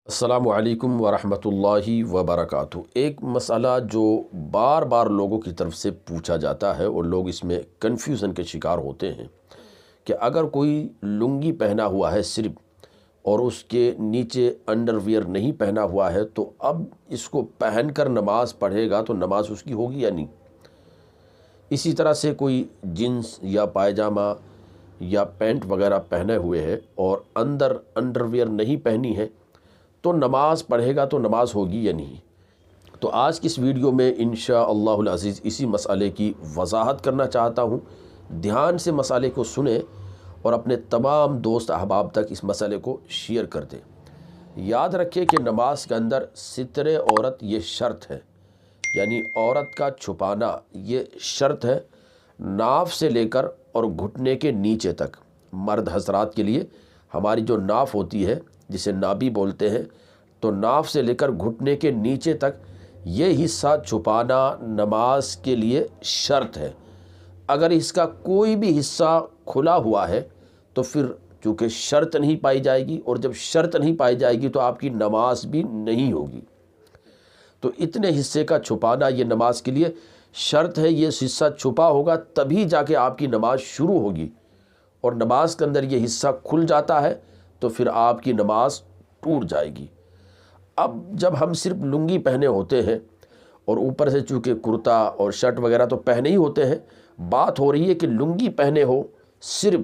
السلام علیکم ورحمۃ اللہ وبرکاتہ۔ ایک مسئلہ جو بار بار لوگوں کی طرف سے پوچھا جاتا ہے اور لوگ اس میں کنفیوژن کے شکار ہوتے ہیں کہ اگر کوئی لنگی پہنا ہوا ہے صرف اور اس کے نیچے انڈر ویئر نہیں پہنا ہوا ہے تو اب اس کو پہن کر نماز پڑھے گا تو نماز اس کی ہوگی یا نہیں۔ اسی طرح سے کوئی جینس یا پائجامہ یا پینٹ وغیرہ پہنے ہوئے ہے اور اندر انڈر ویئر نہیں پہنی ہے تو نماز پڑھے گا تو نماز ہوگی یا نہیں۔ تو آج کی اس ویڈیو میں انشاءاللہ العزیز اسی مسئلے کی وضاحت کرنا چاہتا ہوں۔ دھیان سے مسئلے کو سنیں اور اپنے تمام دوست احباب تک اس مسئلے کو شیئر کر دیں۔ یاد رکھیں کہ نماز کے اندر ستر عورت یہ شرط ہے، یعنی عورت کا چھپانا یہ شرط ہے، ناف سے لے کر اور گھٹنے کے نیچے تک۔ مرد حضرات کے لیے ہماری جو ناف ہوتی ہے جسے نابی بولتے ہیں، تو ناف سے لے کر گھٹنے کے نیچے تک یہ حصہ چھپانا نماز کے لیے شرط ہے۔ اگر اس کا کوئی بھی حصہ کھلا ہوا ہے تو پھر چونکہ شرط نہیں پائی جائے گی، اور جب شرط نہیں پائی جائے گی تو آپ کی نماز بھی نہیں ہوگی۔ تو اتنے حصے کا چھپانا یہ نماز کے لیے شرط ہے، یہ حصہ چھپا ہوگا تبھی جا کے آپ کی نماز شروع ہوگی، اور نماز کے اندر یہ حصہ کھل جاتا ہے تو پھر آپ کی نماز ٹوٹ جائے گی۔ اب جب ہم صرف لنگی پہنے ہوتے ہیں اور اوپر سے چونکہ کرتا اور شرٹ وغیرہ تو پہنے ہی ہوتے ہیں، بات ہو رہی ہے کہ لنگی پہنے ہو صرف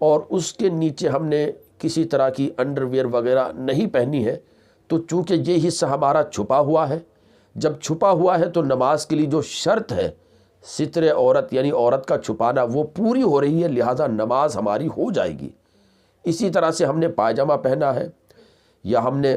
اور اس کے نیچے ہم نے کسی طرح کی انڈر ویئر وغیرہ نہیں پہنی ہے، تو چونکہ یہ حصہ ہمارا چھپا ہوا ہے، جب چھپا ہوا ہے تو نماز کے لیے جو شرط ہے ستر عورت یعنی عورت کا چھپانا وہ پوری ہو رہی ہے، لہٰذا نماز ہماری ہو جائے گی۔ اسی طرح سے ہم نے پائجامہ پہنا ہے یا ہم نے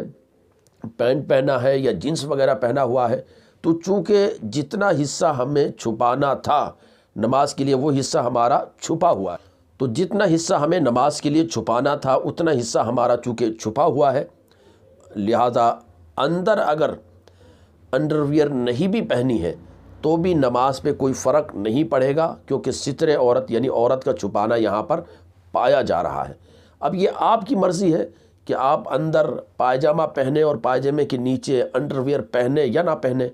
پینٹ پہنا ہے یا جینس وغیرہ پہنا ہوا ہے، تو چونکہ جتنا حصہ ہمیں چھپانا تھا نماز کے لیے وہ حصہ ہمارا چھپا ہوا ہے، تو جتنا حصہ ہمیں نماز کے لیے چھپانا تھا اتنا حصہ ہمارا چونکہ چھپا ہوا ہے، لہذا اندر اگر انڈر ویئر نہیں بھی پہنی ہے تو بھی نماز پہ کوئی فرق نہیں پڑے گا، کیونکہ ستر عورت یعنی عورت کا چھپانا یہاں پر پایا جا رہا ہے۔ اب یہ آپ کی مرضی ہے کہ آپ اندر پائجامہ پہنے اور پائجامے کے نیچے انڈر ویئر پہنے یا نہ پہنے،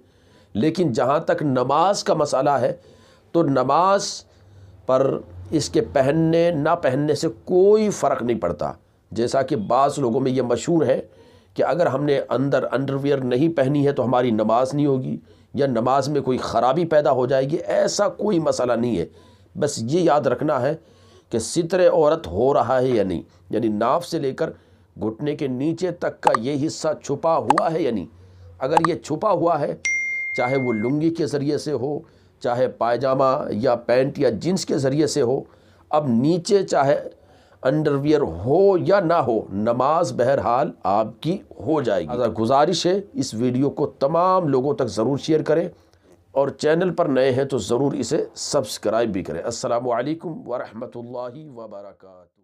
لیکن جہاں تک نماز کا مسئلہ ہے تو نماز پر اس کے پہننے نہ پہننے سے کوئی فرق نہیں پڑتا۔ جیسا کہ بعض لوگوں میں یہ مشہور ہے کہ اگر ہم نے اندر انڈر ویئر نہیں پہنی ہے تو ہماری نماز نہیں ہوگی یا نماز میں کوئی خرابی پیدا ہو جائے گی۔ ایسا کوئی مسئلہ نہیں ہے، بس یہ یاد رکھنا ہے کہ ستر عورت ہو رہا ہے یا نہیں، یعنی ناف سے لے کر گھٹنے کے نیچے تک کا یہ حصہ چھپا ہوا ہے یا نہیں۔ اگر یہ چھپا ہوا ہے، چاہے وہ لنگی کے ذریعے سے ہو، چاہے پائجامہ یا پینٹ یا جینس کے ذریعے سے ہو، اب نیچے چاہے انڈر ویئر ہو یا نہ ہو، نماز بہرحال آپ کی ہو جائے گی۔ گزارش ہے اس ویڈیو کو تمام لوگوں تک ضرور شیئر کریں، اور چینل پر نئے ہیں تو ضرور اسے سبسکرائب بھی کریں۔ السلام علیکم ورحمۃ اللہ وبرکاتہ۔